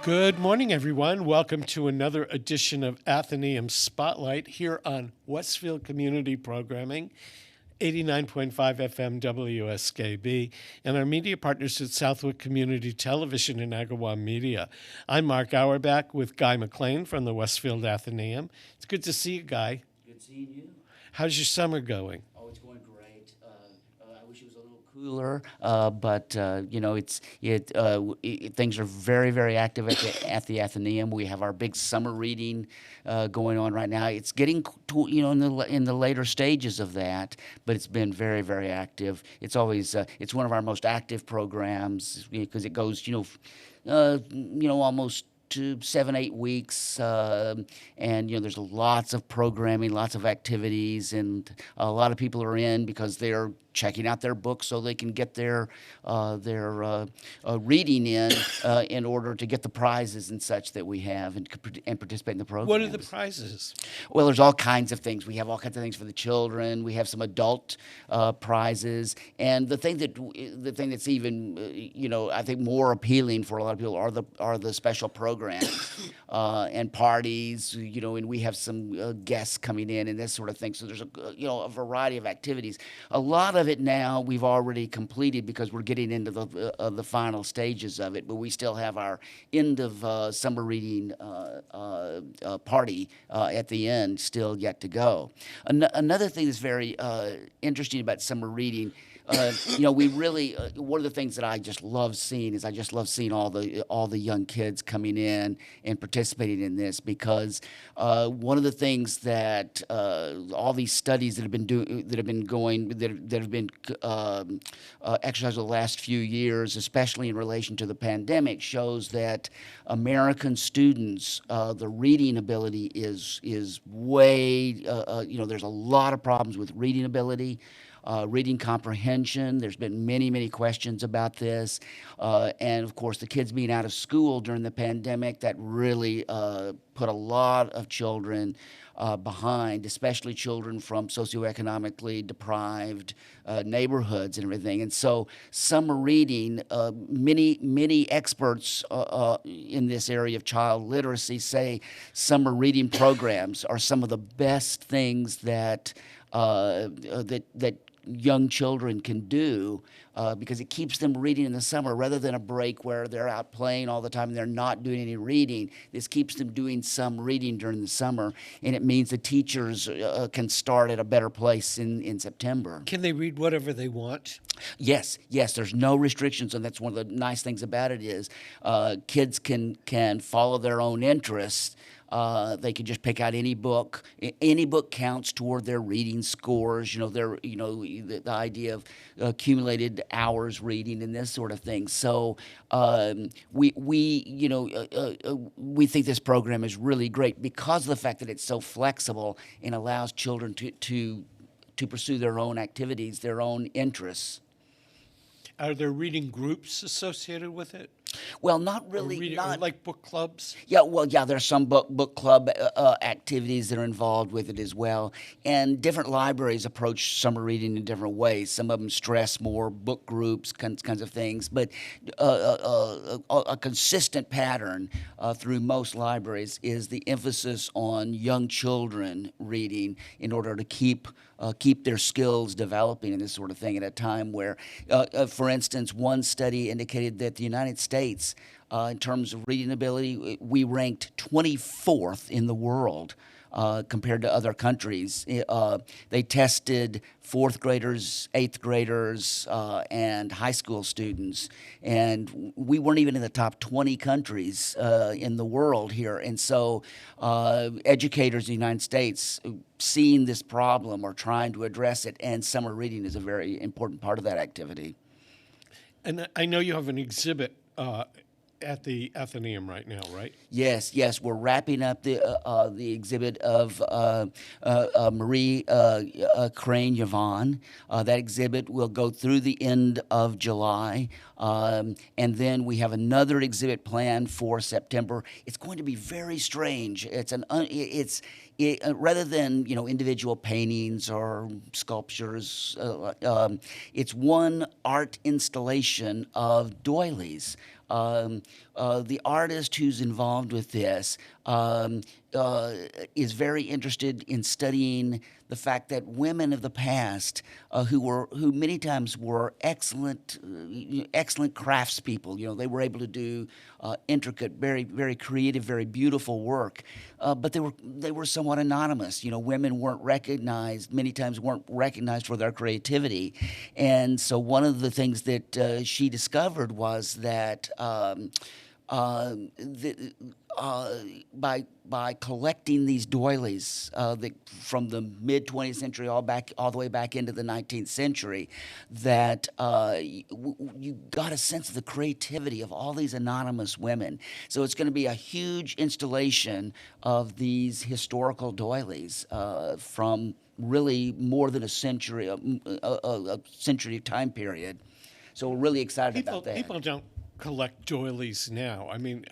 Good morning, everyone. Welcome to another edition of Athenaeum Spotlight here on Westfield Community Programming, 89.5 FM WSKB, and our media partners at Southwick Community Television and Agawam Media. I'm Mark Auerbach with Guy McLain from the Westfield Athenaeum. It's good to see you, Guy. Good seeing you. How's your summer going? Oh, it's going great. I wish it was a little cooler, but things are very, very active at the Athenaeum. We have our big summer reading going on right now. It's getting to, in the later stages of that, but it's been very, very active. It's always it's one of our most active programs because it goes almost to 7-8 weeks, and there's lots of programming, lots of activities, and a lot of people are in because they're checking out their books so they can get their reading in order to get the prizes and such that we have and participate in the program. What are the prizes? Well, there's all kinds of things. We have all kinds of things for the children. We have some adult prizes, and the thing that's even I think more appealing for a lot of people are the special programs and parties. And we have some guests coming in and this sort of thing. So there's a variety of activities. A lot of it now we've already completed because we're getting into the final stages of it, but we still have our end of summer reading party at the end still yet to go. Another thing that's very interesting about summer reading, we really one of the things that I just love seeing is all the young kids coming in and participating in this, because one of the things that all these studies that have been exercised over the last few years, especially in relation to the pandemic, shows that American students, the reading ability is way there's a lot of problems with reading ability. Reading comprehension. There's been many, many questions about this. And of course, the kids being out of school during the pandemic, that really put a lot of children behind, especially children from socioeconomically deprived neighborhoods and everything. And so summer reading, many experts in this area of child literacy say summer reading programs are some of the best things that young children can do because it keeps them reading in the summer rather than a break where they're out playing all the time and they're not doing any reading. This keeps them doing some reading during the summer, and it means the teachers can start at a better place in September. Can they read whatever they want? Yes, there's no restrictions, and that's one of the nice things about it is kids can follow their own interests. They can just pick out any book. Any book counts toward their reading scores. The idea of accumulated hours reading and this sort of thing. So we think this program is really great because of the fact that it's so flexible and allows children to pursue their own activities, their own interests. Are there reading groups associated with it? Well, not really. Or like book clubs? Yeah, there's some book club activities that are involved with it as well. And different libraries approach summer reading in different ways. Some of them stress more book groups, kinds of things. But a consistent pattern through most libraries is the emphasis on young children reading in order to keep their skills developing and this sort of thing at a time where, for instance, one study indicated that the United States, in terms of reading ability, we ranked 24th in the world compared to other countries. They tested fourth graders, eighth graders, and high school students, and we weren't even in the top 20 countries in the world here. And so educators in the United States seeing this problem are trying to address it, and summer reading is a very important part of that activity. And I know you have an exhibit at the Athenaeum right now, right? Yes. We're wrapping up the exhibit of Marie Crane Yvonne. That exhibit will go through the end of July, and then we have another exhibit planned for September. It's going to be very strange. Rather than individual paintings or sculptures, it's one art installation of doilies. The artist who's involved with this is very interested in studying the fact that women of the past, who many times were excellent craftspeople, they were able to do intricate, very very creative, very beautiful work, but they were somewhat anonymous. Women weren't recognized, many times weren't recognized for their creativity, and so one of the things that she discovered was that. By collecting these doilies from the mid 20th century all the way back into the 19th century, that you got a sense of the creativity of all these anonymous women. So it's going to be a huge installation of these historical doilies from really more than a century time period. So we're really excited about that. People don't collect doilies now. I mean,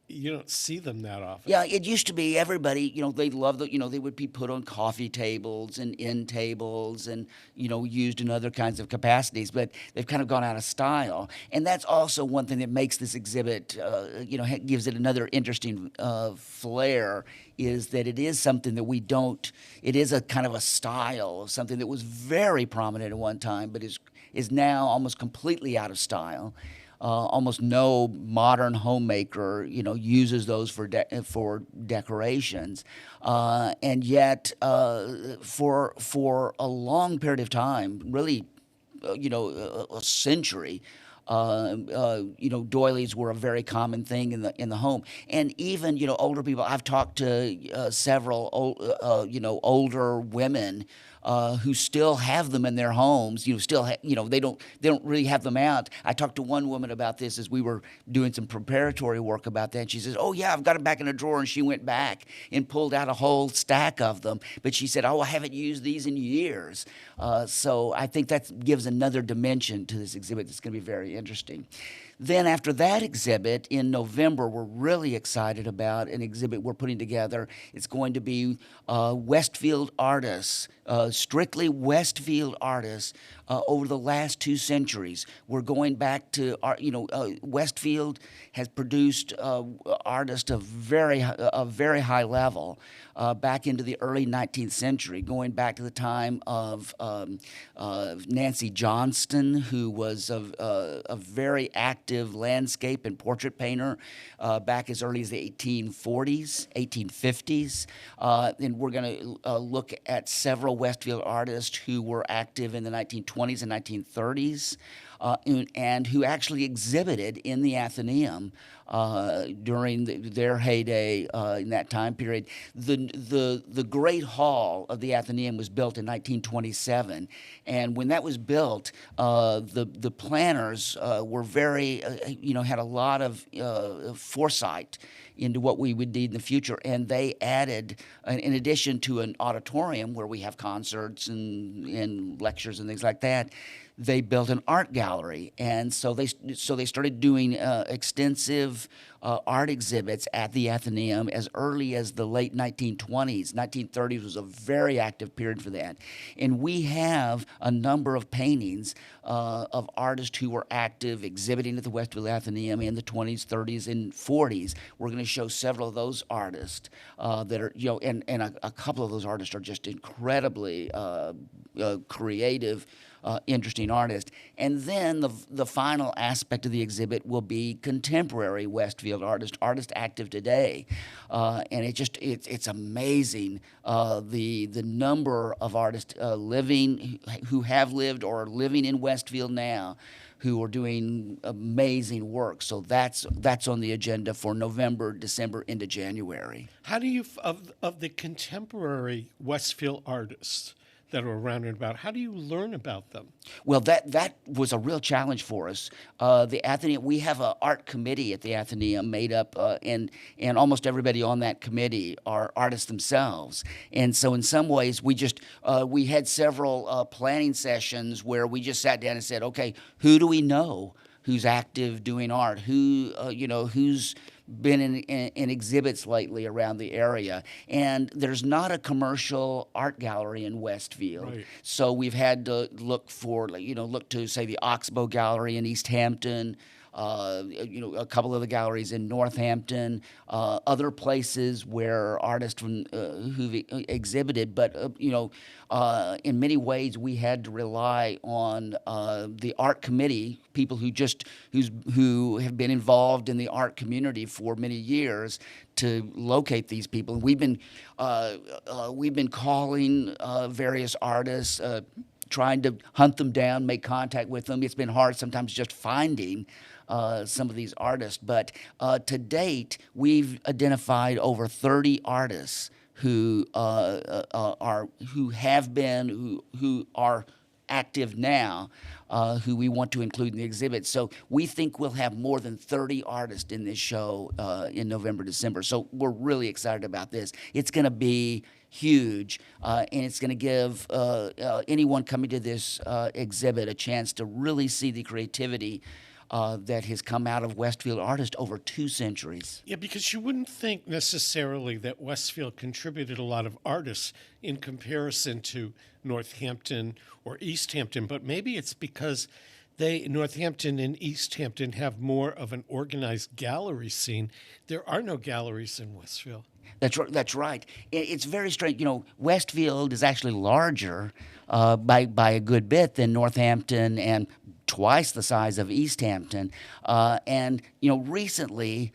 you don't see them that often. Yeah, it used to be everybody, they loved they would be put on coffee tables and end tables and, used in other kinds of capacities, but they've kind of gone out of style. And that's also one thing that makes this exhibit, gives it another interesting flair, is that it is something that it is a kind of a style, something that was very prominent at one time, but is now almost completely out of style. Almost no modern homemaker, uses those for decorations, and yet for a long period of time, really, a century. Doilies were a very common thing in the home, and even older people. I've talked to several older women who still have them in their homes. They don't really have them out. I talked to one woman about this as we were doing some preparatory work about that. And she says, "Oh yeah, I've got them back in a drawer," and she went back and pulled out a whole stack of them. But she said, "Oh, I haven't used these in years." So I think that gives another dimension to this exhibit that's going to be very interesting. Then after that exhibit in November, we're really excited about an exhibit we're putting together. It's going to be Westfield artists, strictly Westfield artists over the last 2 centuries. We're going back to, Westfield has produced artists of very high level back into the early 19th century, going back to the time of Nancy Johnston, who was a very active landscape and portrait painter back as early as the 1840s, 1850s. And we're going to look at several Westfield artists who were active in the 1920s and 1930s. And who actually exhibited in the Athenaeum during their heyday in that time period. The Great Hall of the Athenaeum was built in 1927, and when that was built, the planners were very, had a lot of foresight into what we would need in the future, and they added, in addition to an auditorium where we have concerts and lectures and things like that, they built an art gallery, and so they started doing extensive art exhibits at the Athenaeum as early as the late 1920s. 1930s was a very active period for that, and we have a number of paintings of artists who were active exhibiting at the Westfield Athenaeum in the 20s, 30s, and 40s. We're going to show several of those artists that are, and a couple of those artists are just incredibly creative. Interesting artist. And then the final aspect of the exhibit will be contemporary Westfield artists active today. And it's amazing the number of artists who have lived or are living in Westfield now, who are doing amazing work. So that's on the agenda for November, December, into January. How do you, of the contemporary Westfield artists that are around and about, how do you learn about them? Well, that was a real challenge for us. The Athenaeum, we have an art committee at the Athenaeum made up, and almost everybody on that committee are artists themselves. And so in some ways, we had several planning sessions where we just sat down and said, okay, who do we know who's active doing art? Who's been in exhibits lately around the area, and there's not a commercial art gallery in Westfield. Right. So we've had to look to say the Oxbow Gallery in East Hampton, a couple of the galleries in Northampton, other places where artists who've exhibited. But in many ways, we had to rely on the art committee, people who have been involved in the art community for many years, to locate these people. And we've been calling various artists, trying to hunt them down, make contact with them. It's been hard sometimes just finding some of these artists. But to date, we've identified over 30 artists who have been, who are active now, who we want to include in the exhibit. So we think we'll have more than 30 artists in this show in November, December. So we're really excited about this. It's going to be huge, and it's going to give anyone coming to this exhibit a chance to really see the creativity that has come out of Westfield artists over 2 centuries. Yeah, because you wouldn't think necessarily that Westfield contributed a lot of artists in comparison to Northampton or East Hampton, but maybe it's because Northampton and East Hampton have more of an organized gallery scene. There are no galleries in Westfield. That's right. It's very strange. Westfield is actually larger by a good bit than Northampton, and twice the size of East Hampton. Recently,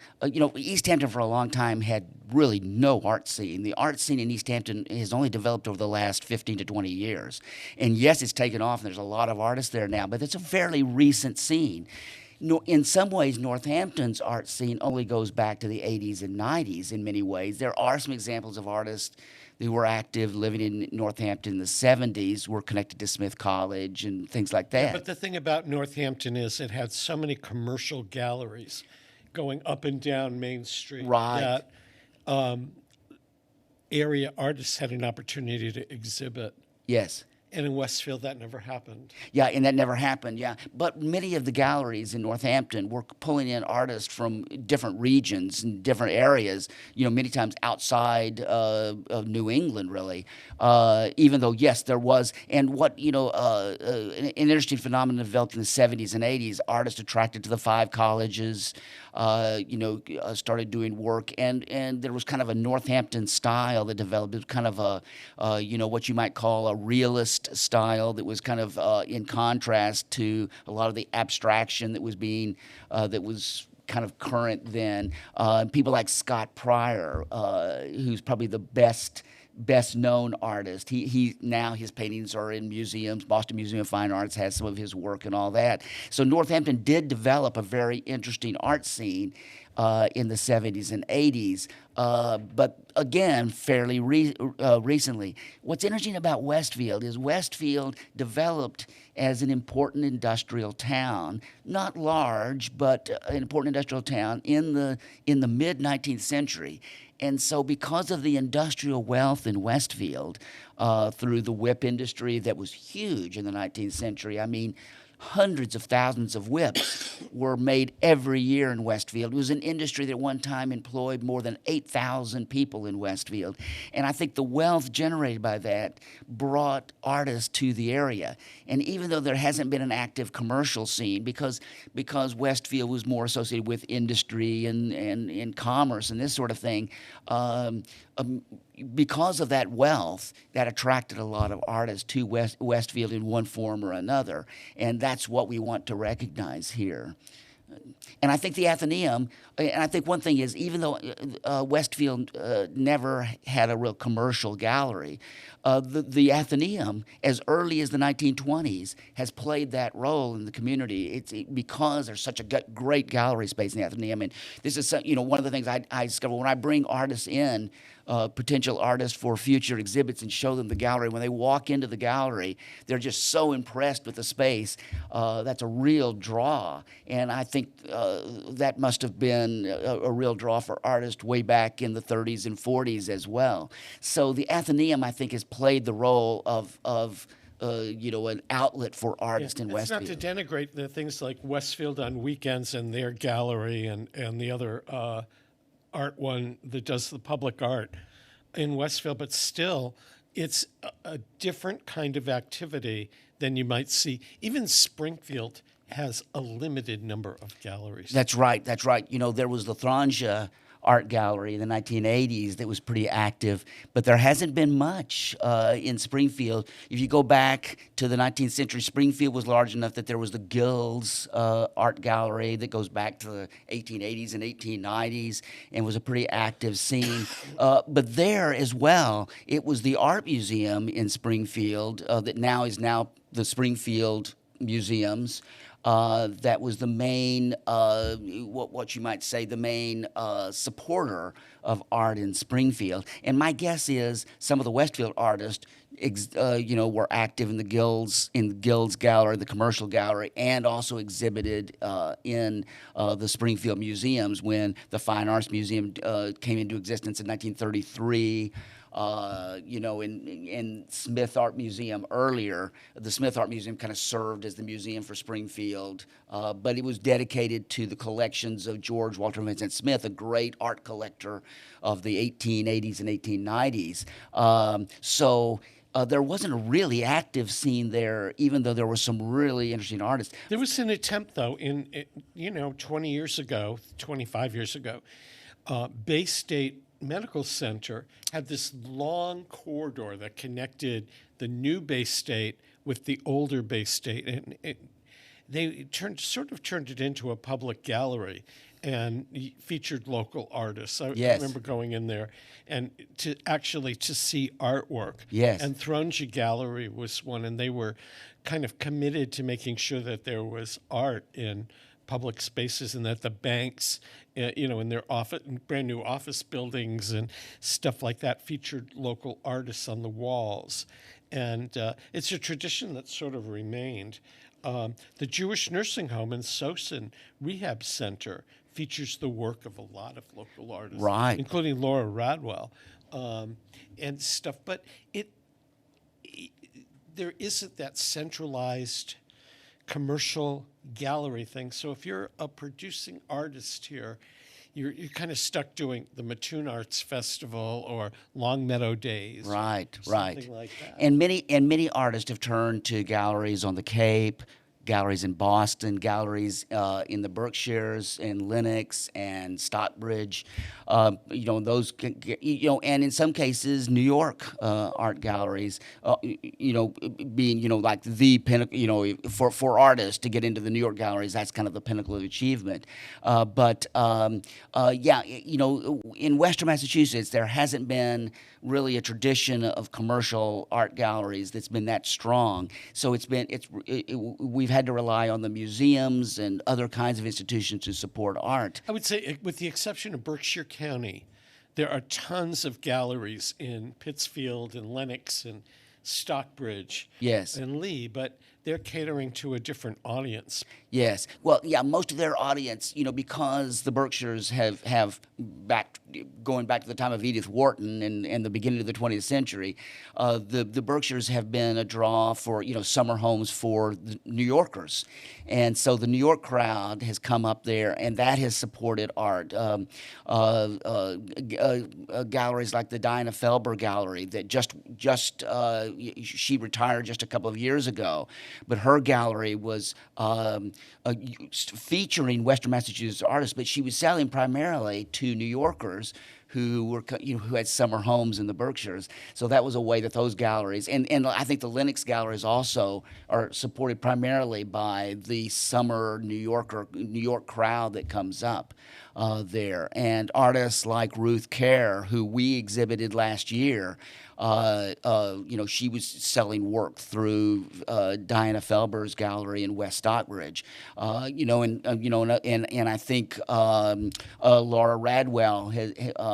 East Hampton for a long time had really no art scene. The art scene in East Hampton has only developed over the last 15 to 20 years. And yes, it's taken off, and there's a lot of artists there now, but it's a fairly recent scene. In some ways, Northampton's art scene only goes back to the 80s and 90s in many ways. There are some examples of artists who were active living in Northampton in the 70s, were connected to Smith College and things like that. Yeah, but the thing about Northampton is it had so many commercial galleries going up and down Main Street Right. that area artists had an opportunity to exhibit. Yes. And in Westfield, that never happened. Yeah, and that never happened, yeah. But many of the galleries in Northampton were pulling in artists from different regions and different areas, many times outside of New England, really. Even though, yes, there was, and an interesting phenomenon developed in the 70s and 80s, artists attracted to the 5 colleges, started doing work, and there was kind of a Northampton style that developed. It was kind of what you might call a realist style that was kind of in contrast to a lot of the abstraction that was kind of current then. People like Scott Pryor, who's probably the best known artist. He now his paintings are in museums. Boston Museum of Fine Arts has some of his work and all that. So Northampton did develop a very interesting art scene in the 70s and 80s, but again, fairly recently. What's interesting about Westfield is Westfield developed as an important industrial town, not large, but an important industrial town in the mid-19th century. And so because of the industrial wealth in Westfield, through the whip industry that was huge in the 19th century, I mean, hundreds of thousands of whips were made every year in Westfield. It was an industry that at one time employed more than 8,000 people in Westfield. And I think the wealth generated by that brought artists to the area. And even though there hasn't been an active commercial scene, because Westfield was more associated with industry and commerce and this sort of thing, because of that wealth, that attracted a lot of artists to Westfield in one form or another. And that's what we want to recognize here. And I think the Athenaeum, and I think one thing is, even though Westfield never had a real commercial gallery, the Athenaeum, as early as the 1920s, has played that role in the community. Because there's such a great gallery space in the Athenaeum. And this is one of the things I discover when I bring artists in, potential artists for future exhibits, and show them the gallery. When they walk into the gallery, they're just so impressed with the space. That's a real draw. And I think that must have been a real draw for artists way back in the 30s and 40s as well. So the Athenaeum, I think, has played the role of an outlet for artists in Westfield. It's not to denigrate the things like Westfield on weekends and their gallery and the other art one that does the public art in Westfield, but still it's a different kind of activity than you might see. Even Springfield has a limited number of galleries. That's right. That's right. There was the Thranja Art Gallery in the 1980s that was pretty active, but there hasn't been much in Springfield. If you go back to the 19th century, Springfield was large enough that there was the Guilds Art Gallery that goes back to the 1880s and 1890s and was a pretty active scene. But there as well, it was the Art Museum in Springfield that now is the Springfield Museums. That was the main, what you might say, the main supporter of art in Springfield. And my guess is some of the Westfield artists, were active in the Guilds Gallery, the Commercial Gallery, and also exhibited in the Springfield Museums when the Fine Arts Museum came into existence in 1933. In Smith Art Museum earlier. The Smith Art Museum kind of served as the museum for Springfield, but it was dedicated to the collections of George Walter Vincent Smith, a great art collector of the 1880s and 1890s. There wasn't a really active scene there, even though there were some really interesting artists. There was an attempt, though, 20 years ago, 25 years ago, Bay State Medical Center had this long corridor that connected the new Bay State with the older Bay State, and they turned it into a public gallery and featured local artists. I remember going in there and to see artwork. Yes. And Thranja Gallery was one, and they were kind of committed to making sure that there was art in public spaces and that the banks, in their brand new office buildings and stuff like that, featured local artists on the walls. And it's a tradition that sort of remained. The Jewish Nursing Home in Sosin Rehab Center features the work of a lot of local artists, right, including Laura Radwell and stuff. But there isn't that centralized commercial gallery thing. So if you're a producing artist here, you're kind of stuck doing the Mattoon Arts Festival or Longmeadow Days, right, something like that. And many artists have turned to galleries on the Cape, galleries in Boston, galleries in the Berkshires, in Lenox and Stockbridge, those, and in some cases New York art galleries, being like the pinnacle, for artists to get into the New York galleries, that's kind of the pinnacle of achievement. In Western Massachusetts, there hasn't been really a tradition of commercial art galleries that's been that strong. So we've had to rely on the museums and other kinds of institutions to support art. I would say, with the exception of Berkshire County, there are tons of galleries in Pittsfield and Lenox and Stockbridge, yes, and Lee, but they're catering to a different audience. Yes. Well, yeah, most of their audience, because the Berkshires have going back to the time of Edith Wharton and the beginning of the 20th century, the Berkshires have been a draw for, summer homes for the New Yorkers. And so the New York crowd has come up there, and that has supported art. Galleries like the Diana Felber Gallery that she retired just a couple of years ago, but her gallery was featuring Western Massachusetts artists, but she was selling primarily to New Yorkers who had summer homes in the Berkshires. So that was a way that those galleries, and I think the Lenox galleries also are supported primarily by the summer New York crowd that comes up there. And artists like Ruth Kerr, who we exhibited last year, she was selling work through Diana Felber's gallery in West Stockbridge, and I think Laura Radwell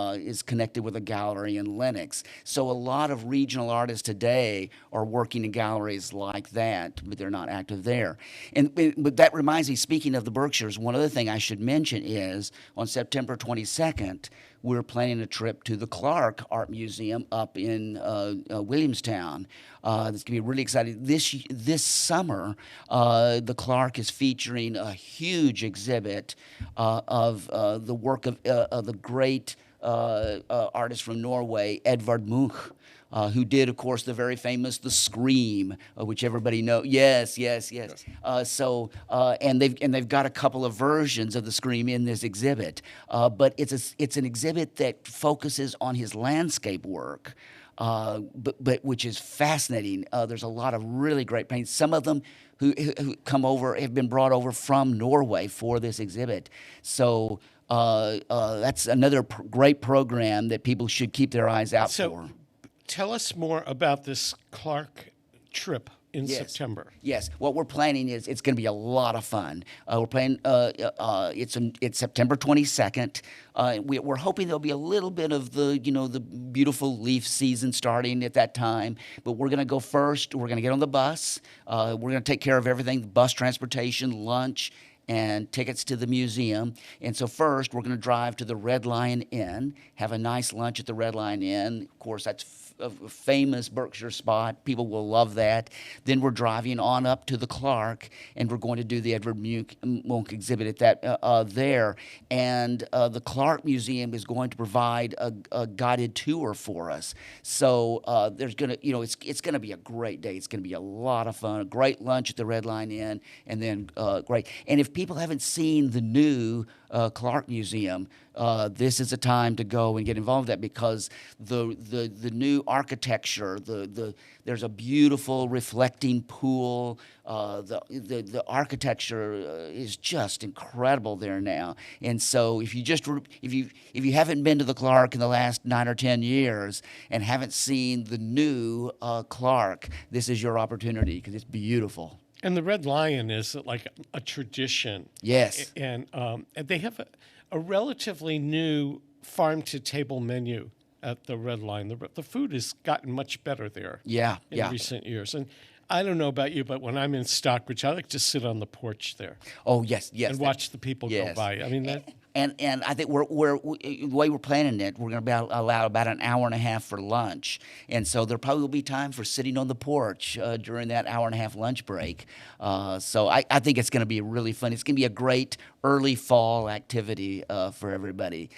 is connected with a gallery in Lenox. So a lot of regional artists today are working in galleries like that, but they're not active there. But that reminds me, speaking of the Berkshires, one other thing I should mention is on September 22nd, we're planning a trip to the Clark Art Museum up in Williamstown. This going to be really exciting. This summer, the Clark is featuring a huge exhibit of the work of the great artist from Norway, Edvard Munch. who did, of course, the very famous The Scream, which everybody knows. Yes. And they've got a couple of versions of The Scream in this exhibit, but it's an exhibit that focuses on his landscape work. But which is fascinating. There's a lot of really great paintings. Some of them who come over have been brought over from Norway for this exhibit. So that's another great program that people should keep their eyes out for. Tell us more about this Clark trip in September. Yes, what we're planning is it's going to be a lot of fun. We're planning. It's September 22nd. We're hoping there'll be a little bit of the beautiful leaf season starting at that time. But we're going to go first. We're going to get on the bus. We're going to take care of everything: bus transportation, lunch, and tickets to the museum. And so first, we're going to drive to the Red Lion Inn, have a nice lunch at the Red Lion Inn. Of course, that's a famous Berkshire spot. People will love that. Then we're driving on up to the Clark, and we're going to do the Edvard Munch exhibit at that there. And the Clark Museum is going to provide a guided tour for us. So there's going to, it's going to be a great day. It's going to be a lot of fun. A great lunch at the Red Lion Inn, and then great. And if people haven't seen the new Clark Museum, this is a time to go and get involved in that, because the new architecture, there's a beautiful reflecting pool. The architecture is just incredible there now. And so if you haven't been to the Clark in the last 9 or 10 years and haven't seen the new Clark, this is your opportunity, because it's beautiful. And the Red Lion is like a tradition. Yes. And they have a relatively new farm-to-table menu at the Red Lion. The food has gotten much better there in recent years. And I don't know about you, but when I'm in Stockbridge, I like to sit on the porch there. Oh, yes. And watch the people go by. I mean, that... And I think the way we're planning it, we're going to be allowed about an hour and a half for lunch. And so there probably will be time for sitting on the porch during that hour and a half lunch break. So I think it's going to be really fun. It's going to be a great early fall activity for everybody.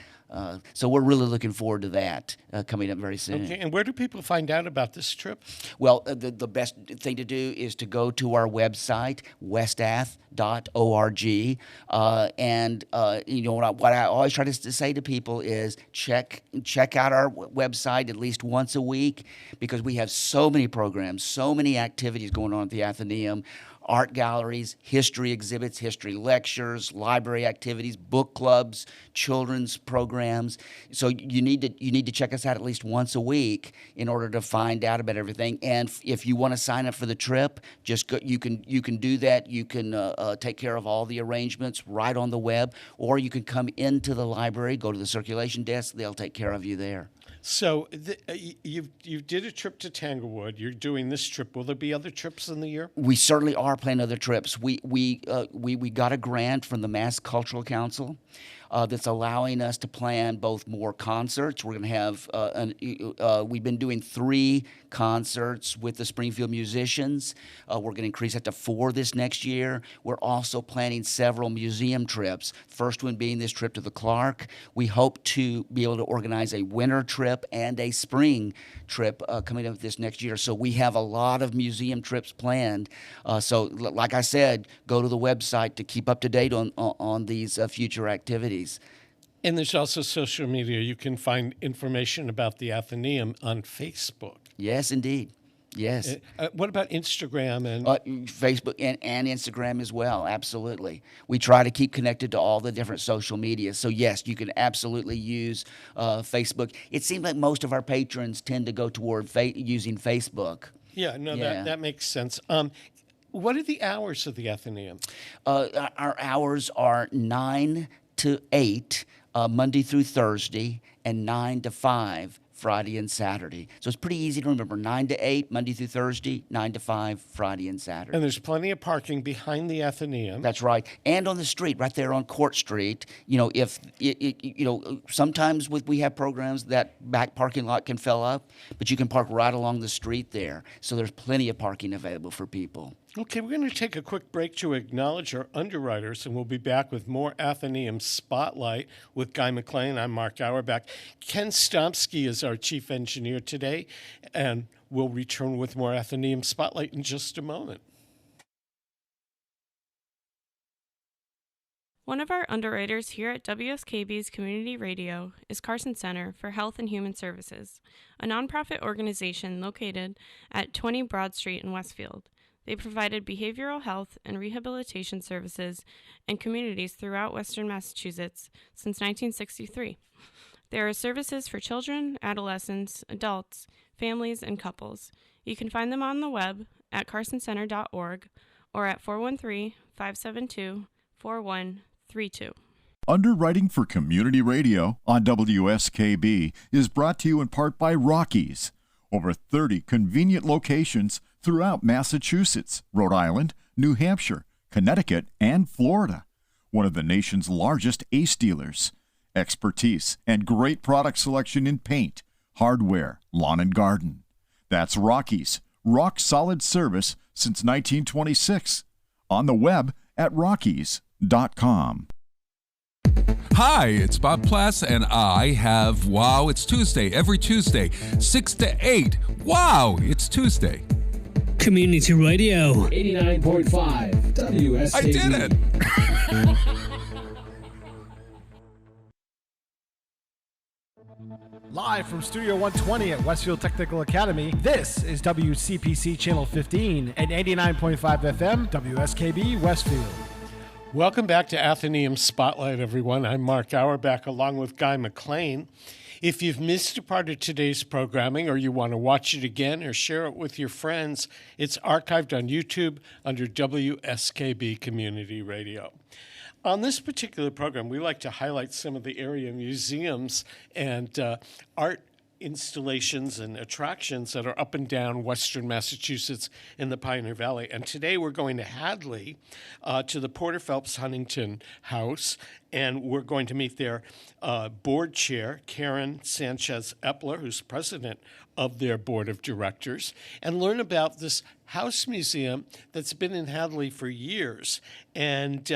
So we're really looking forward to that coming up very soon. Okay, and where do people find out about this trip? Well, the best thing to do is to go to our website, westath.org. What I always try to say to people is check out our website at least once a week, because we have so many programs, so many activities going on at the Athenaeum. Art galleries, history exhibits, history lectures, library activities, book clubs, children's programs. So you need to check us out at least once a week in order to find out about everything. And if you want to sign up for the trip, just go, you can do that. You can take care of all the arrangements right on the web, or you can come into the library, go to the circulation desk. They'll take care of you there. So you did a trip to Tanglewood. You're doing this trip. Will there be other trips in the year? We certainly are planning other trips. We got a grant from the Mass Cultural Council that's allowing us to plan both more concerts. We're going to have we've been doing 3 concerts with the Springfield musicians. We're going to increase that to 4 this next year. We're also planning several museum trips. First one being this trip to the Clark. We hope to be able to organize a winter trip and a spring trip coming up this next year. So we have a lot of museum trips planned. So like I said, go to the website to keep up to date on these future activities. And there's also social media. You can find information about the Athenaeum on Facebook. Yes, indeed. Yes. What about Instagram and Facebook and Instagram as well? Absolutely. We try to keep connected to all the different social media. So yes, you can absolutely use Facebook. It seems like most of our patrons tend to go toward using Facebook. That makes sense. What are the hours of the Athenaeum? Our hours are 9 to 8 Monday through Thursday, and 9 to 5 Friday and Saturday. So it's pretty easy to remember. 9 to 8 Monday through Thursday, 9 to 5 Friday and Saturday. And there's plenty of parking behind the Athenaeum. That's right, and on the street, right there on Court Street. If sometimes we have programs that back parking lot can fill up, but you can park right along the street there. So there's plenty of parking available for people. Okay, we're going to take a quick break to acknowledge our underwriters, and we'll be back with more Athenaeum Spotlight with Guy McLain. I'm Mark Auerbach. Ken Stomsky is our chief engineer today, and we'll return with more Athenaeum Spotlight in just a moment. One of our underwriters here at WSKB's Community Radio is Carson Center for Health and Human Services, a nonprofit organization located at 20 Broad Street in Westfield. They provided behavioral health and rehabilitation services in communities throughout Western Massachusetts since 1963. There are services for children, adolescents, adults, families, and couples. You can find them on the web at carsoncenter.org or at 413-572-4132. Underwriting for Community Radio on WSKB is brought to you in part by Rockies. Over 30 convenient locations throughout Massachusetts, Rhode Island, New Hampshire, Connecticut, and Florida. One of the nation's largest ACE dealers. Expertise and great product selection in paint, hardware, lawn and garden. That's Rockies. Rock solid service since 1926. On the web at rockies.com. Hi, it's Bob Plass, and I have Wow, It's Tuesday. Every Tuesday, 6 to 8. Wow, it's Tuesday. Community Radio. 89.5 WSKB. I did it! Live from Studio 120 at Westfield Technical Academy, this is WCPC Channel 15 and 89.5 FM, WSKB Westfield. Welcome back to Athenaeum Spotlight, everyone. I'm Mark Auerbach along with Guy McLain. If you've missed a part of today's programming or you want to watch it again or share it with your friends, it's archived on YouTube under WSKB Community Radio. On this particular program, we like to highlight some of the area museums and art installations and attractions that are up and down Western Massachusetts in the Pioneer Valley. And today we're going to Hadley to the Porter Phelps Huntington House, and we're going to meet their board chair, Karen Sanchez Eppler, who's president of their board of directors, and learn about this house museum that's been in Hadley for years. And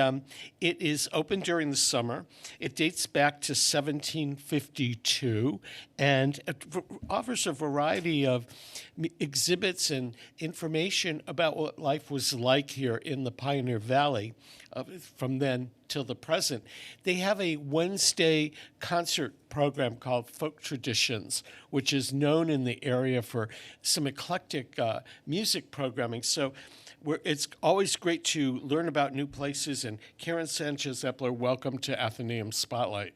it is open during the summer. It dates back to 1752 and it offers a variety of exhibits and information about what life was like here in the Pioneer Valley from then till the present. They have a Wednesday concert program called Folk Traditions, which is known in the area for some eclectic music programming. So it's always great to learn about new places. And Karen Sanchez Eppler, welcome to Athenaeum Spotlight.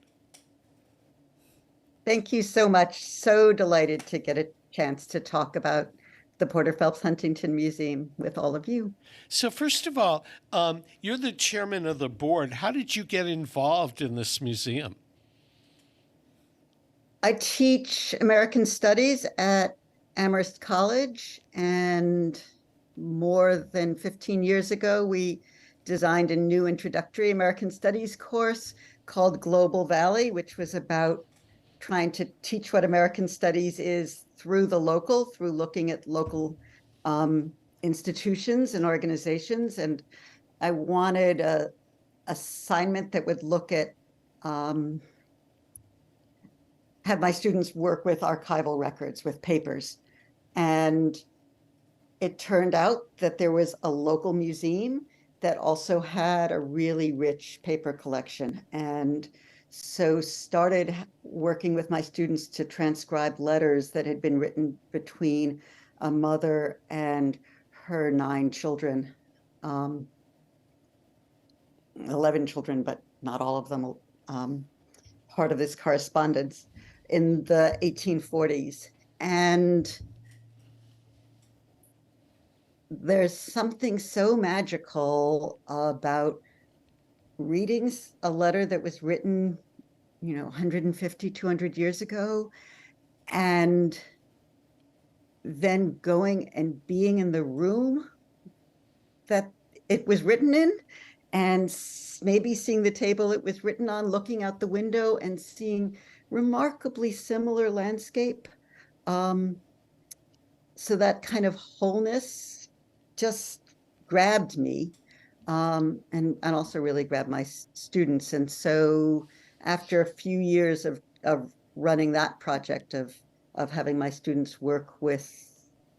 Thank you so much. So delighted to get a chance to talk about the Porter Phelps Huntington Museum with all of you. So first of all, you're the chairman of the board. How did you get involved in this museum? I teach American Studies at Amherst College, and more than 15 years ago, we designed a new introductory American Studies course called Global Valley, which was about trying to teach what American Studies is through looking at local institutions and organizations. And I wanted a assignment that would look at, have my students work with archival records, with papers. And it turned out that there was a local museum that also had a really rich paper collection. And so started working with my students to transcribe letters that had been written between a mother and her 9 children, 11 children, but not all of them part of this correspondence in the 1840s. And there's something so magical about reading a letter that was written, 150, 200 years ago, and then going and being in the room that it was written in, and maybe seeing the table it was written on, looking out the window and seeing remarkably similar landscape. So that kind of wholeness just grabbed me, and also really grabbed my students. And so after a few years of running that project of having my students work with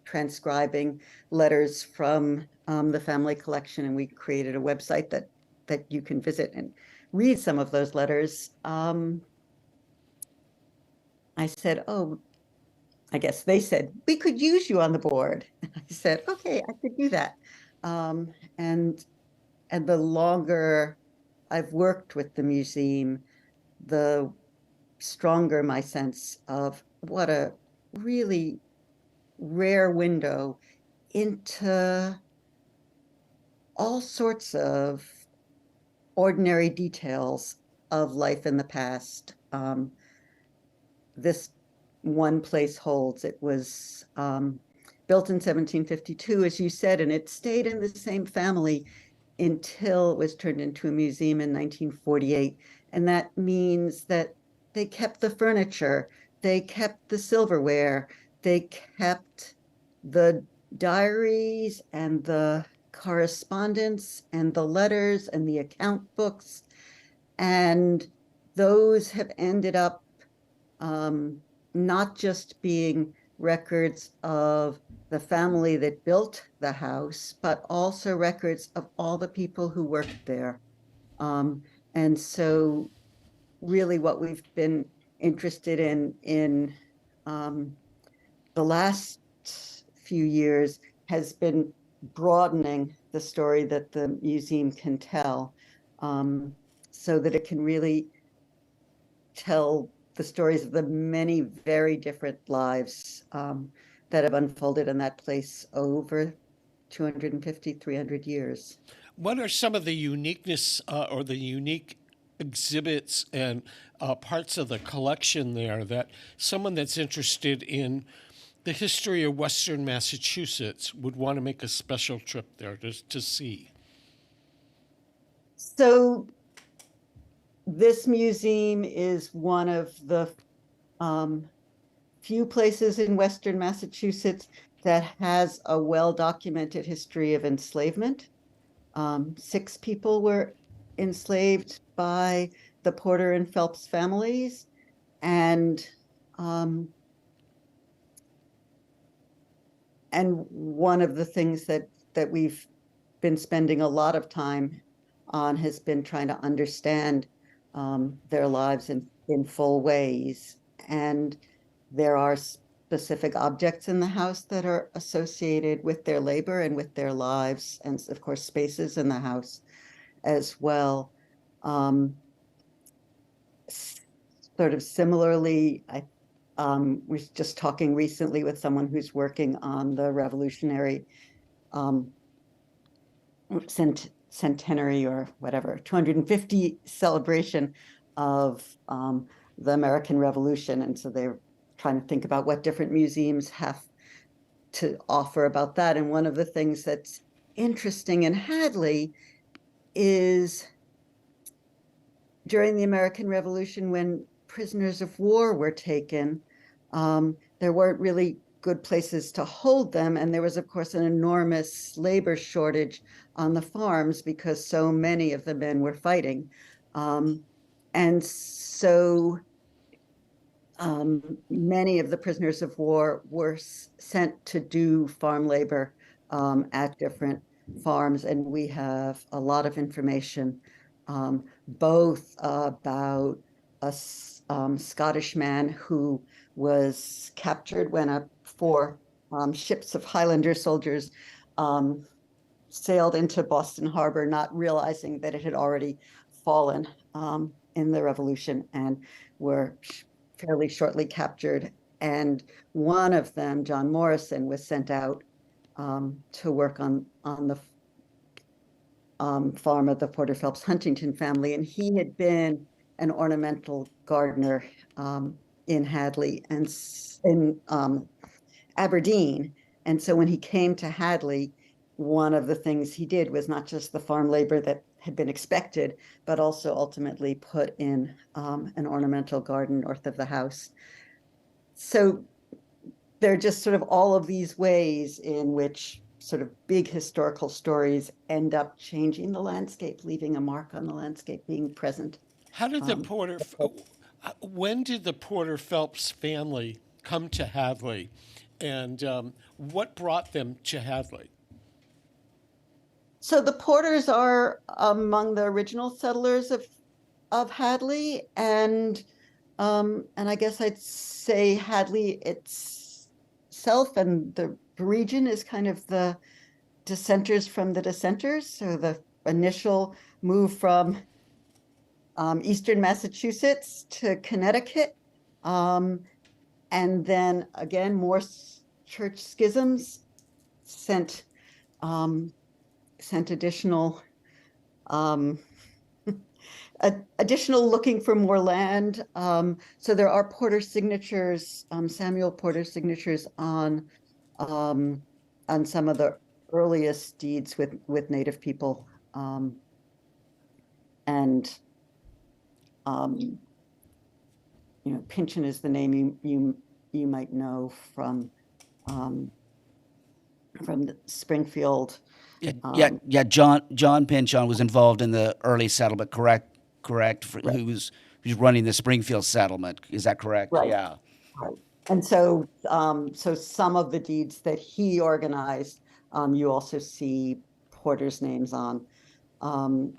transcribing letters from the family collection, and we created a website that you can visit and read some of those letters. I said, oh, I guess they said, we could use you on the board. I said, okay, I could do that. And the longer I've worked with the museum, the stronger my sense of what a really rare window into all sorts of ordinary details of life in the past. This one place holds. It was built in 1752, as you said, and it stayed in the same family until it was turned into a museum in 1948. And that means that they kept the furniture, they kept the silverware, they kept the diaries and the correspondence and the letters and the account books. And those have ended up not just being records of the family that built the house, but also records of all the people who worked there. And so really what we've been interested in the last few years has been broadening the story that the museum can tell, so that it can really tell the stories of the many very different lives that have unfolded in that place over 250, 300 years. What are some of the uniqueness or the unique exhibits and parts of the collection there that someone that's interested in the history of Western Massachusetts would want to make a special trip there to see? So this museum is one of the few places in Western Massachusetts that has a well-documented history of enslavement. 6 people were enslaved by the Porter and Phelps families, and one of the things that we've been spending a lot of time on has been trying to understand their lives in full ways. And there are specific objects in the house that are associated with their labor and with their lives, and of course spaces in the house as well. Sort of similarly, I was just talking recently with someone who's working on the revolutionary centenary or whatever, 250 celebration of the American Revolution. And so they're trying to think about what different museums have to offer about that. And one of the things that's interesting in Hadley is during the American Revolution, when prisoners of war were taken, there weren't really good places to hold them. And there was, of course, an enormous labor shortage on the farms because so many of the men were fighting. And so many of the prisoners of war were sent to do farm labor at different farms. And we have a lot of information, both about a Scottish man who was captured when 4 ships of Highlander soldiers sailed into Boston Harbor, not realizing that it had already fallen in the Revolution, and were fairly shortly captured. And one of them, John Morrison, was sent out to work on the farm of the Porter Phelps Huntington family. And he had been an ornamental gardener in Hadley and in Aberdeen. And so when he came to Hadley, one of the things he did was not just the farm labor that had been expected, but also ultimately put in an ornamental garden north of the house. So there are just sort of all of these ways in which sort of big historical stories end up changing the landscape, leaving a mark on the landscape, being present. How did when did the Porter Phelps family come to Hadley, and what brought them to Hadley? So the Porters are among the original settlers of Hadley, and I guess I'd say Hadley itself and the region is kind of the dissenters from the dissenters. So the initial move from eastern Massachusetts to Connecticut, and then again more church schisms sent additional additional looking for more land. So there are Porter signatures, Samuel Porter signatures on some of the earliest deeds with Native people, and Pynchon is the name you might know from the Springfield. John Pynchon was involved in the early settlement, correct? Right. Who's running the Springfield settlement? Is that correct? Right. Yeah. Right. And so some of the deeds that he organized, you also see Porter's names on, and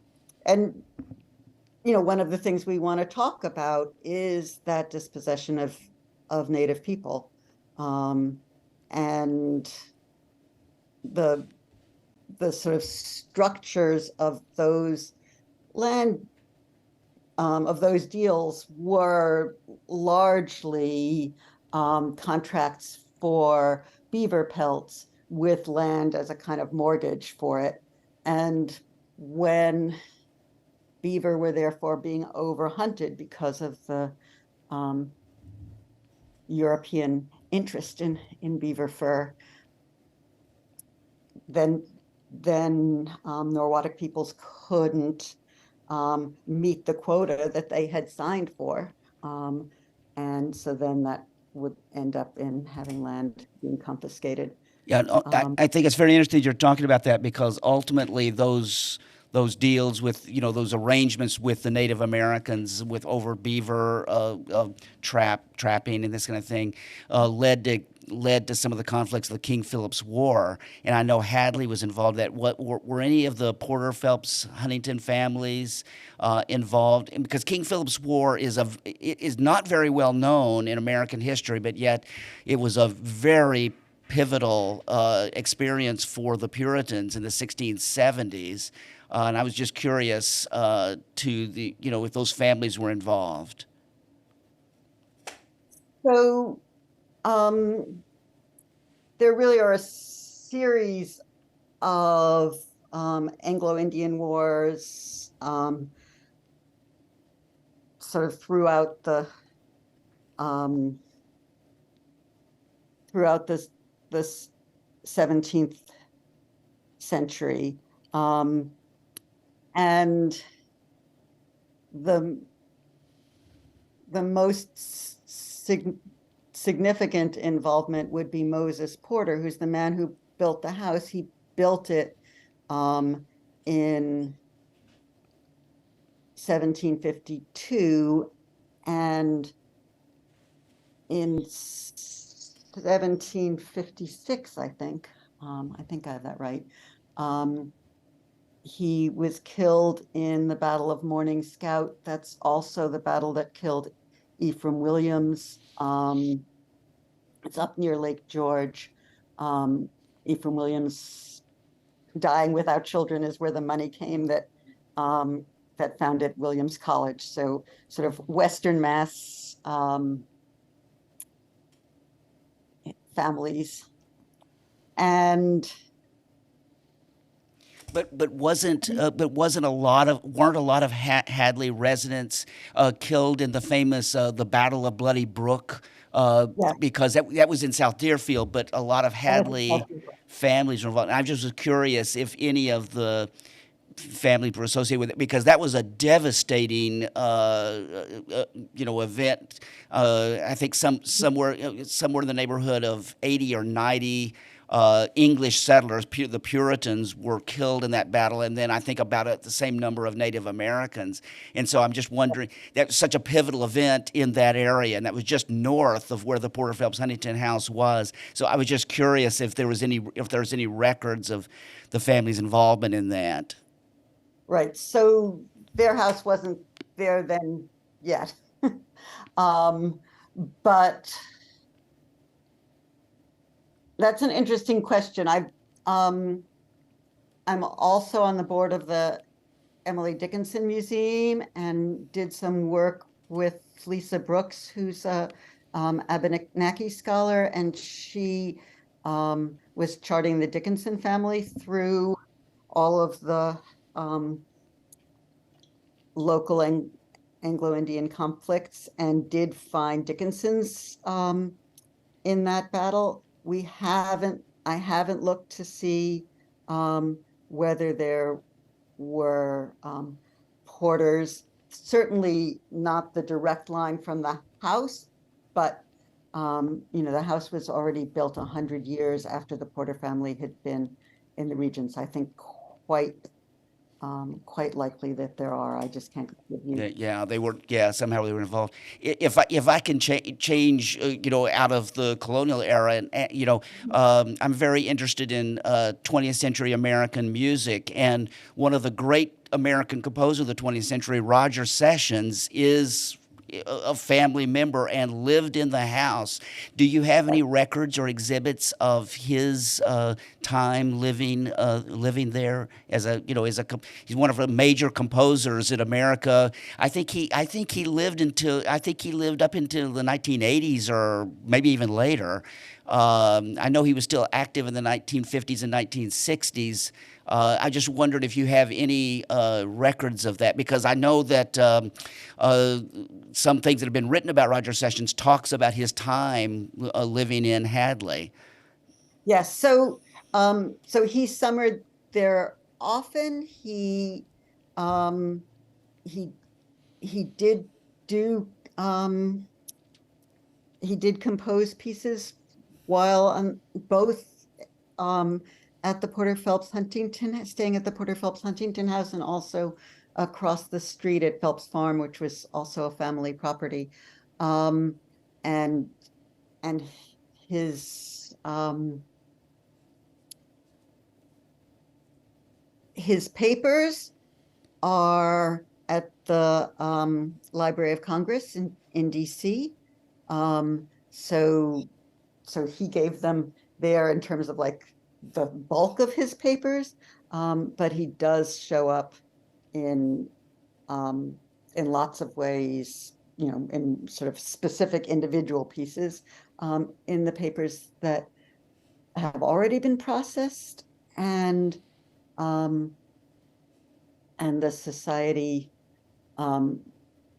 one of the things we want to talk about is that dispossession of Native people, and the sort of structures of those land, of those deals were largely contracts for beaver pelts with land as a kind of mortgage for it. And when beaver were therefore being overhunted because of the European interest in beaver fur, then Norwottuck peoples couldn't meet the quota that they had signed for, and so then that would end up in having land being confiscated. Yeah, I think it's very interesting you're talking about that, because ultimately those deals with those arrangements with the Native Americans with over beaver trapping and this kind of thing led to some of the conflicts of the King Philip's War, and I know Hadley was involved in that. What were any of the Porter Phelps Huntington families involved? And because King Philip's War is not very well known in American history, but yet it was a very pivotal experience for the Puritans in the 1670s, and I was just curious if those families were involved. So there really are a series of Anglo-Indian wars sort of throughout the 17th century, and the most significant involvement would be Moses Porter, who's the man who built the house. He built it in 1752, and in 1756, I think I have that right, he was killed in the Battle of Morning Scout. That's also the battle that killed Ephraim Williams. It's up near Lake George. Ephraim Williams dying without children is where the money came that founded Williams College. So sort of Western Mass families. And But weren't a lot of Hadley residents killed in the famous the Battle of Bloody Brook? Because that was in South Deerfield, but a lot of Hadley families were involved. I just was curious if any of the families were associated with it, because that was a devastating event. I think somewhere in the neighborhood of 80 or 90 English settlers, the Puritans, were killed in that battle, and then I think about the same number of Native Americans. And so I'm just wondering, that was such a pivotal event in that area, and that was just north of where the Porter Phelps Huntington House was. So I was just curious if there was any records of the family's involvement in that. Right. So their house wasn't there then yet. But that's an interesting question. I'm also on the board of the Emily Dickinson Museum and did some work with Lisa Brooks, who's a Abenaki scholar, and she was charting the Dickinson family through all of the local and Anglo-Indian conflicts, and did find Dickinson's in that battle. I haven't looked to see whether there were Porters, certainly not the direct line from the house, but the house was already built 100 years after the Porter family had been in the region. So I think quite likely that there are. I just can't give you. Yeah, they were. Yeah, somehow they were involved. If I can change, out of the colonial era, and I'm very interested in 20th century American music, and one of the great American composers of the 20th century, Roger Sessions, is a family member and lived in the house. Do you have any records or exhibits of his time living there he's one of the major composers in America. I think he lived up until the 1980s or maybe even later. I know he was still active in the 1950s and 1960s. I just wondered if you have any records of that, because I know that some things that have been written about Roger Sessions talks about his time living in Hadley. Yes, so he summered there often. He did compose pieces while on both at the Porter Phelps Huntington, staying at the Porter Phelps Huntington house, and also across the street at Phelps Farm, which was also a family property. And his papers are at the Library of Congress in DC. So he gave them there in terms of like the bulk of his papers, but he does show up in lots of ways, in sort of specific individual pieces in the papers that have already been processed, and the society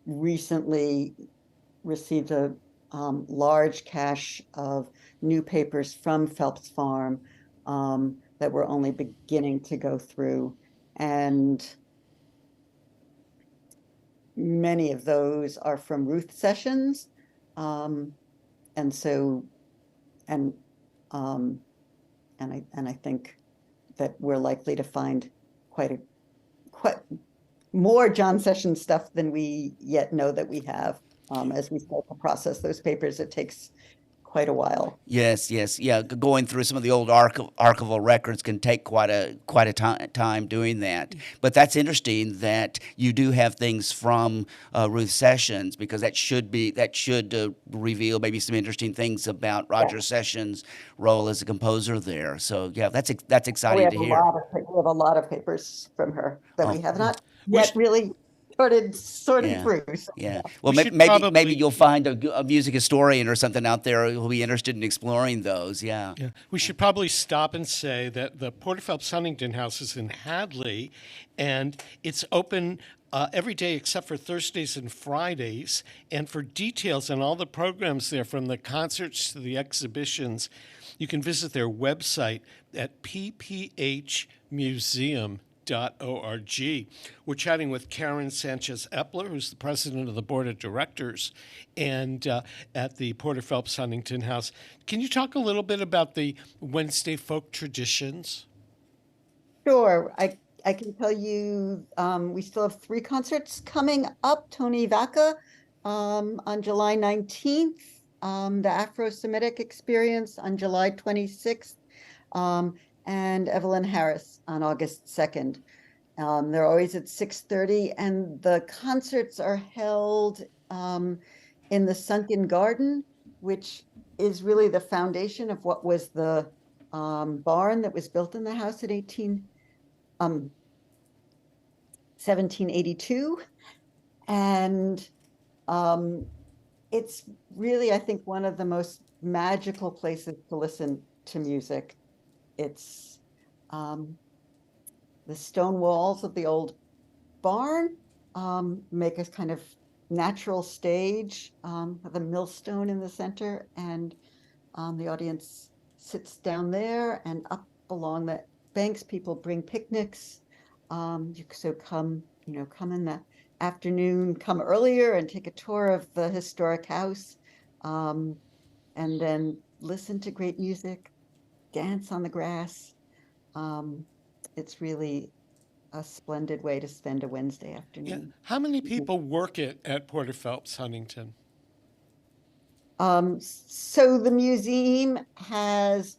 recently received a large cache of new papers from Phelps Farm that we're only beginning to go through, and many of those are from Ruth Sessions, and I think that we're likely to find quite more John Sessions stuff than we yet know that we have. As we start to process those papers, it takes quite a while. Yes, yeah. Going through some of the old archival records can take quite a time doing that. But that's interesting that you do have things from Ruth Sessions, because that should reveal maybe some interesting things about Roger Sessions' role as a composer there. So yeah, that's exciting to hear. We have a lot of papers from her that we have not yet really sorted through. So, yeah. Well, maybe you'll find a music historian or something out there who'll be interested in exploring those. Yeah. We should probably stop and say that the Porter Phelps Huntington House is in Hadley, and it's open every day except for Thursdays and Fridays. And for details on all the programs there, from the concerts to the exhibitions, you can visit their website at pphmuseum.org. We're chatting with Karen Sanchez Eppler, who's the president of the board of directors and at the Porter Phelps Huntington House. Can you talk a little bit about the Wednesday folk traditions? Sure. I can tell you we still have 3 concerts coming up. Tony Vaca on July 19th, the Afro-Semitic Experience on July 26th, and Evelyn Harris on August 2nd. They're always at 6:30, and the concerts are held in the Sunken Garden, which is really the foundation of what was the barn that was built in the house at 1782. And it's really, I think, one of the most magical places to listen to music. It's the stone walls of the old barn make a kind of natural stage with a millstone in the center, and the audience sits down there, and up along the banks people bring picnics. So come in the afternoon, come earlier and take a tour of the historic house, and then listen to great music, dance on the grass. It's really a splendid way to spend a Wednesday afternoon. Yeah. How many people work at Porter Phelps Huntington? So the museum has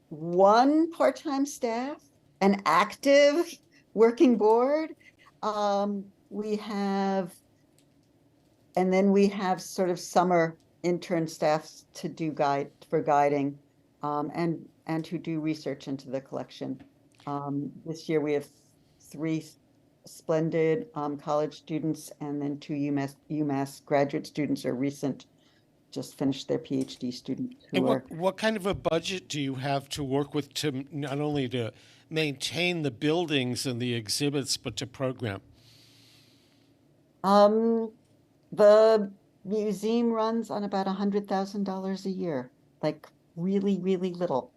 1 part-time staff, an active working board. We have sort of summer intern staffs to do guiding, and who do research into the collection. This year we have 3 splendid college students, and then 2 UMass graduate students are just finished their PhD students. And what kind of a budget do you have to work with to not only to maintain the buildings and the exhibits, but to program? The museum runs on about $100,000 a year, like really, really little.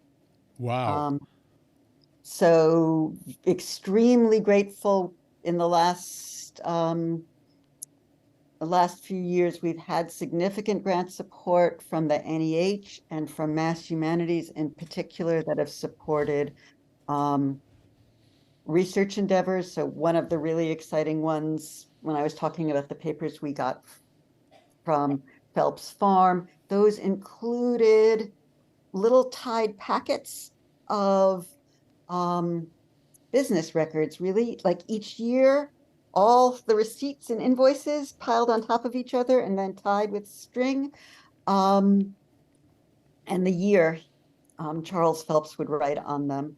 Wow. So extremely grateful. In the last few years, we've had significant grant support from the NEH and from Mass Humanities in particular that have supported research endeavors. So one of the really exciting ones, when I was talking about the papers we got from Phelps Farm, those included little tied packets of business records, really, like each year, all the receipts and invoices piled on top of each other and then tied with string. And the year Charles Phelps would write on them.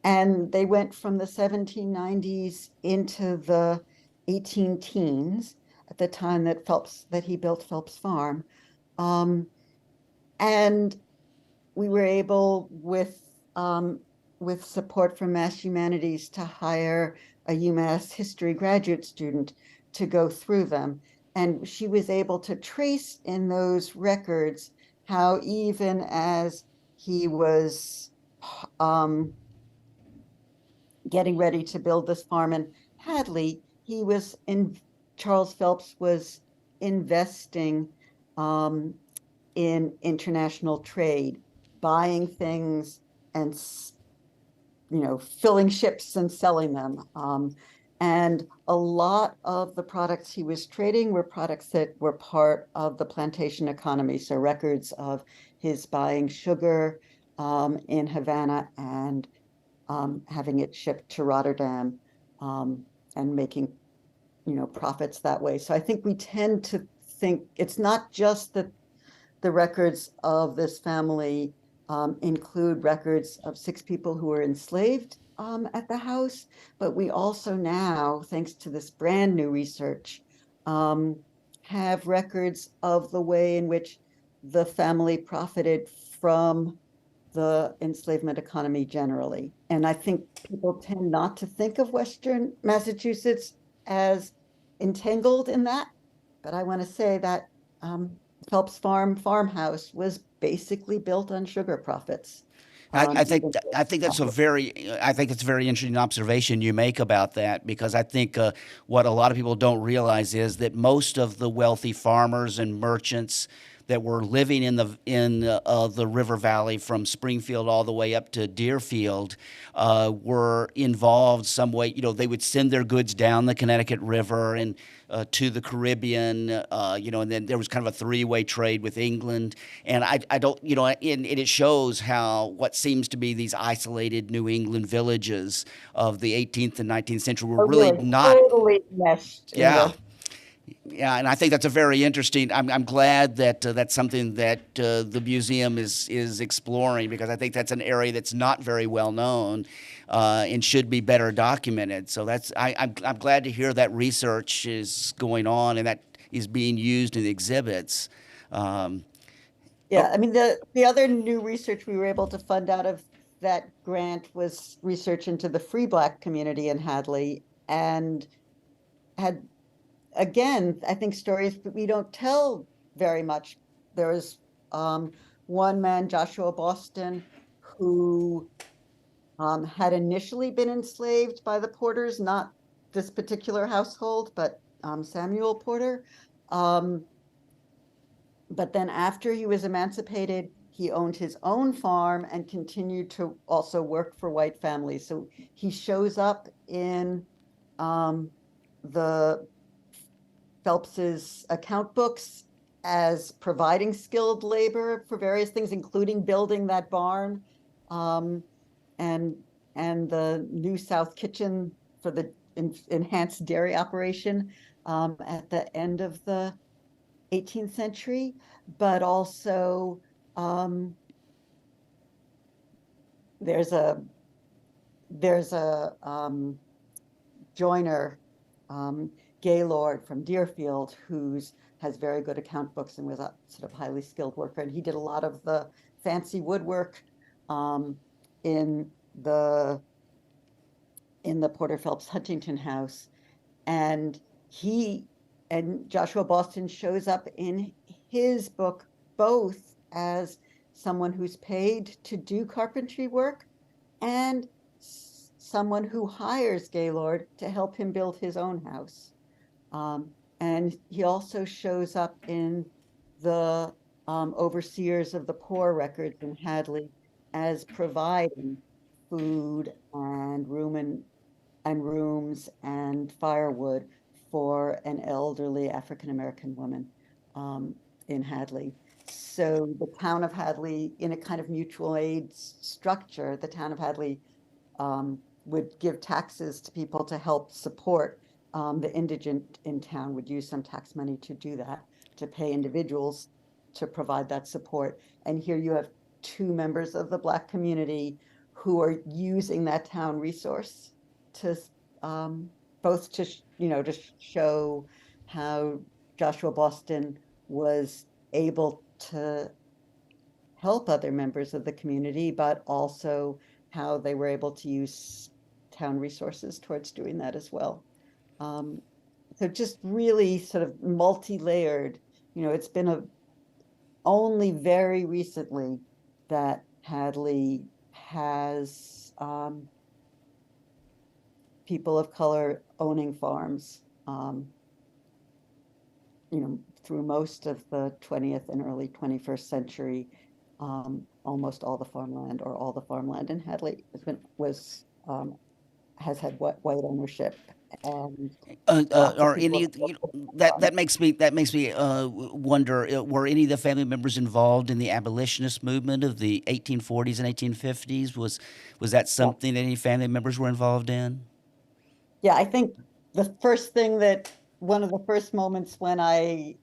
And they went from the 1790s into the 18 teens at the time that he built Phelps Farm. And we were able, with support from Mass Humanities, to hire a UMass history graduate student to go through them. And she was able to trace in those records how, even as he was getting ready to build this farm in Hadley, Charles Phelps was investing in international trade, buying things and filling ships and selling them. And a lot of the products he was trading were products that were part of the plantation economy. So records of his buying sugar in Havana and having it shipped to Rotterdam, and making profits that way. So I think we tend to think it's not just that the records of this family include records of 6 people who were enslaved at the house, but we also now, thanks to this brand new research, have records of the way in which the family profited from the enslavement economy generally. And I think people tend not to think of Western Massachusetts as entangled in that, but I want to say that Phelps Farmhouse was basically built on sugar profits. I think even I think that's a very interesting observation you make about that, because I think what a lot of people don't realize is that most of the wealthy farmers and merchants that were living in the river valley from Springfield all the way up to Deerfield were involved some way. They would send their goods down the Connecticut River and to the Caribbean, and then there was kind of a three-way trade with England. And I don't, and it shows how what seems to be these isolated New England villages of the 18th and 19th century were really not. totally meshed in Yeah. the Yeah, and I think that's a very interesting. I'm glad that that's something that the museum is exploring, because I think that's an area that's not very well known and should be better documented. So I'm glad to hear that research is going on and that is being used in the exhibits. Yeah, I mean, the other new research we were able to fund out of that grant was research into the free Black community in Hadley, and had, again, I think stories that we don't tell very much. There was one man, Joshua Boston, who had initially been enslaved by the Porters, not this particular household, but Samuel Porter. But then after he was emancipated, he owned his own farm and continued to also work for white families. So he shows up in the Phelps's account books as providing skilled labor for various things, including building that barn and the New South kitchen for the enhanced dairy operation at the end of the 18th century, but also there's a joiner, Gaylord from Deerfield, has very good account books and was a sort of highly skilled worker, and he did a lot of the fancy woodwork in the Porter Phelps Huntington house, and Joshua Boston shows up in his book both as someone who's paid to do carpentry work and someone who hires Gaylord to help him build his own house. And he also shows up in the Overseers of the Poor records in Hadley as providing food and rooms and firewood for an elderly African-American woman in Hadley. So the town of Hadley, in a kind of mutual aid structure, the town of Hadley would give taxes to people to help support the indigent in town, would use some tax money to do that, to pay individuals to provide that support. And here you have two members of the Black community who are using that town resource to both to show how Joshua Boston was able to help other members of the community, but also how they were able to use town resources towards doing that as well. So just really sort of multi-layered. It's been only very recently that Hadley has people of color owning farms, through most of the 20th and early 21st century. Almost all the farmland, or all the farmland in Hadley has had white ownership. And or any that makes me wonder, were any of the family members involved in the abolitionist movement of the 1840s and 1850s? Was that something that any family members were involved in? Yeah, I think one of the first moments when I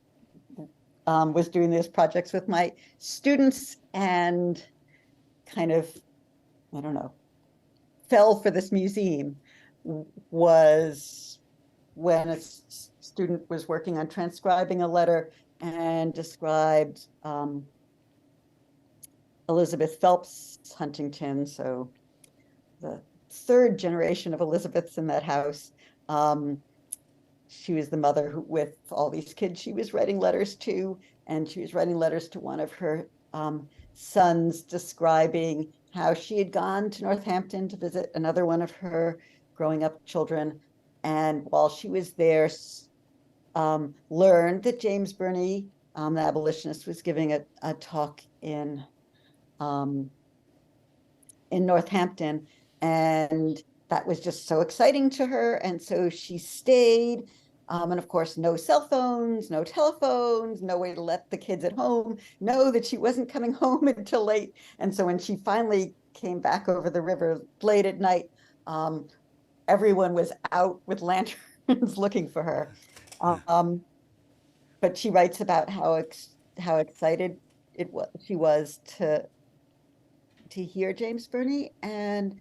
was doing these projects with my students and kind of, I don't know, fell for this museum was when a student was working on transcribing a letter and described Elizabeth Phelps Huntington, so the third generation of Elizabeths in that house. She was the mother with all these kids she was writing letters to, and she was writing letters to one of her sons describing how she had gone to Northampton to visit another one of her growing up children. And while she was there, learned that James Burney, the abolitionist, was giving a talk in Northampton. And that was just so exciting to her. And so she stayed. And of course, no cell phones, no telephones, no way to let the kids at home know that she wasn't coming home until late. And so when she finally came back over the river late at night, everyone was out with lanterns looking for her. But she writes about how excited she was to hear James Burney, and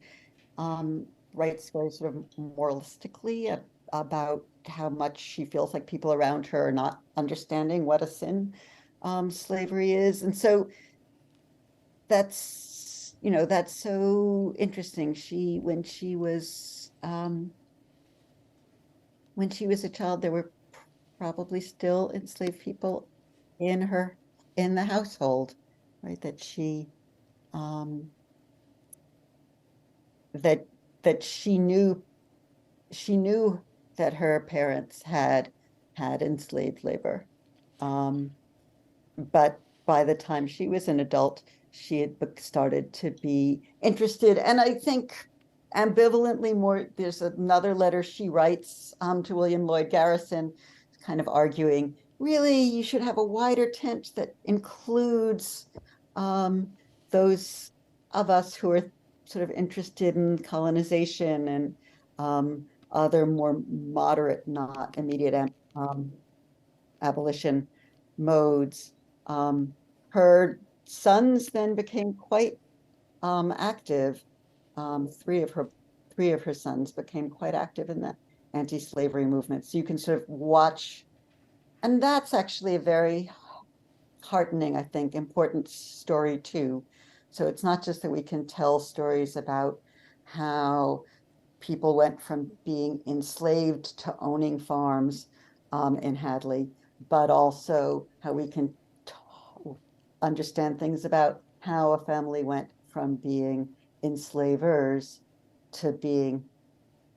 writes very sort of moralistically about how much she feels like people around her are not understanding what a sin slavery is. And so that's so interesting. When she was a child, there were probably still enslaved people in the household, right? That she that she knew that her parents had enslaved labor, but by the time she was an adult, she had started to be interested, and I think ambivalently more. There's another letter she writes to William Lloyd Garrison, kind of arguing, really, you should have a wider tent that includes those of us who are sort of interested in colonization and other more moderate, not immediate abolition modes. Her sons then became quite active. Three of her sons became quite active in the anti-slavery movement. So you can sort of watch, and that's actually a very heartening, I think, important story too. So it's not just that we can tell stories about how people went from being enslaved to owning farms in Hadley, but also how we can understand things about how a family went from being enslavers to being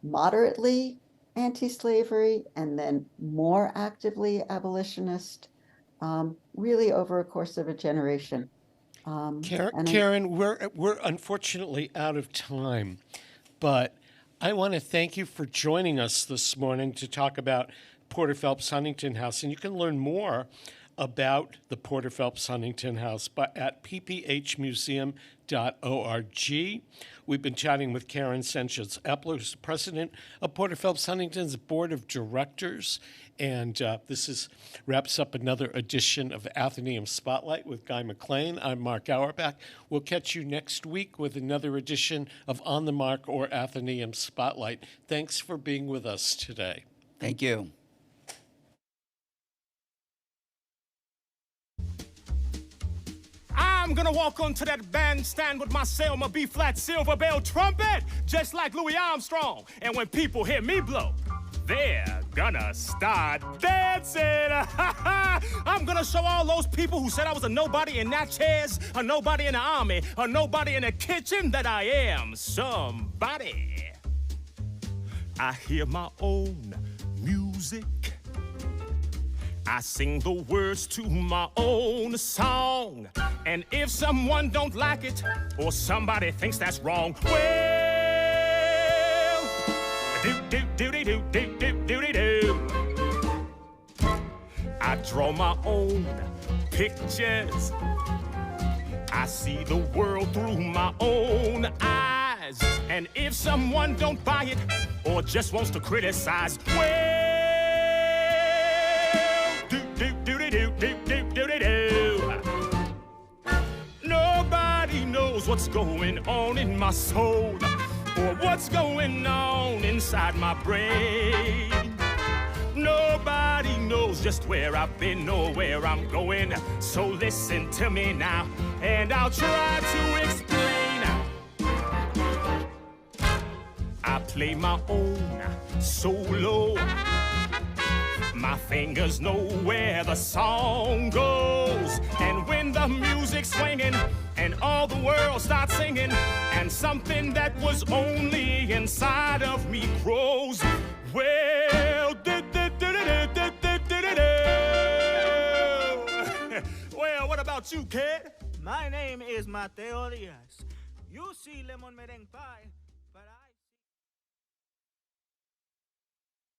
moderately anti-slavery and then more actively abolitionist, really over a course of a generation. Karen, we're unfortunately out of time, but I want to thank you for joining us this morning to talk about Porter Phelps Huntington House, and you can learn more about the Porter Phelps Huntington House at pphmuseum.org. We've been chatting with Karen Sanchez Eppler, who's the president of Porter Phelps Huntington's Board of Directors. And this wraps up another edition of Athenaeum Spotlight with Guy McLain. I'm Mark Auerbach. We'll catch you next week with another edition of On the Mark or Athenaeum Spotlight. Thanks for being with us today. Thank you. I'm gonna walk onto that bandstand with my Selma B-flat silver bell trumpet, just like Louis Armstrong. And when people hear me blow, they're gonna start dancing. I'm gonna show all those people who said I was a nobody in Natchez, a nobody in the army, a nobody in the kitchen, that I am somebody. I hear my own music. I sing the words to my own song. And if someone don't like it, or somebody thinks that's wrong, well, do-do-do-do-do-do-do-do. I draw my own pictures. I see the world through my own eyes. And if someone don't buy it, or just wants to criticize, well, nobody knows what's going on in my soul, or what's going on inside my brain. Nobody knows just where I've been or where I'm going. So listen to me now, and I'll try to explain. I play my own solo. My fingers know where the song goes. And when the music's swinging and all the world starts singing, and something that was only inside of me grows, well, well, what about you, kid? My name is Mateo Diaz. You see lemon meringue pie.